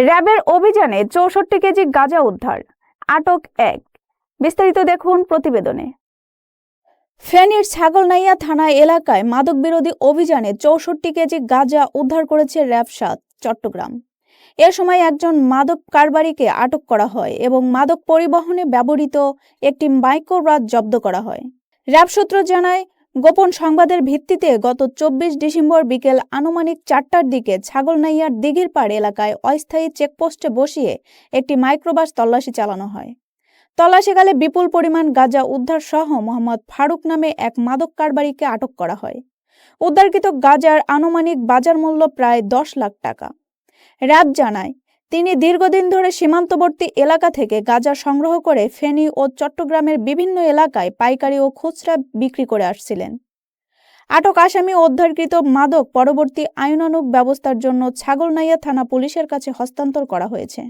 র্যাবের অভিযানে ৬৪ কেজি গাঁজা উদ্ধার, আটক এক। বিস্তারিত দেখুন প্রতিবেদনে। ফেনীর ছাগলনাইয়া থানা এলাকায় মাদক বিরোধী অভিযানে ৬৪ কেজি গাঁজা উদ্ধার করেছে র্যাব ৭ চট্টগ্রাম। এ সময় একজন মাদক কারবারিকে আটক করা হয় এবং মাদক পরিবহনে ব্যবহৃত একটি মাইক্রোবাস জব্দ করা হয়। র্যাব সূত্র জানায়, গোপন সংবাদের ভিত্তিতে গত ২৪ ডিসেম্বর বিকেল আনুমানিক ৪টার দিকে ছাগলনাইয়ার দিঘির পাড় এলাকায় অস্থায়ী চেকপোস্টে বসিয়ে একটি মাইক্রোবাস তল্লাশি চালানো হয়। তল্লাশিকালে বিপুল পরিমাণ গাঁজা উদ্ধার সহ মোহাম্মদ ফারুক নামে এক মাদক কারবারিকে আটক করা হয়। উদ্ধারকৃত গাঁজার আনুমানিক বাজার মূল্য প্রায় ১০ লাখ টাকা। র্যাব জানায়, তিনি দীর্ঘদিন ধরে সীমান্তবর্তী এলাকা থেকে গাঁজা সংগ্রহ করে ফেনী ও চট্টগ্রামের বিভিন্ন এলাকায় পাইকারি ও খুচরা বিক্রি করে আসছিলেন। আটক আসামি ও উদ্ধারকৃত মাদক পরবর্তী আইনানুগ ব্যবস্থার জন্য ছাগলনাইয়া থানা পুলিশের কাছে হস্তান্তর করা হয়েছে।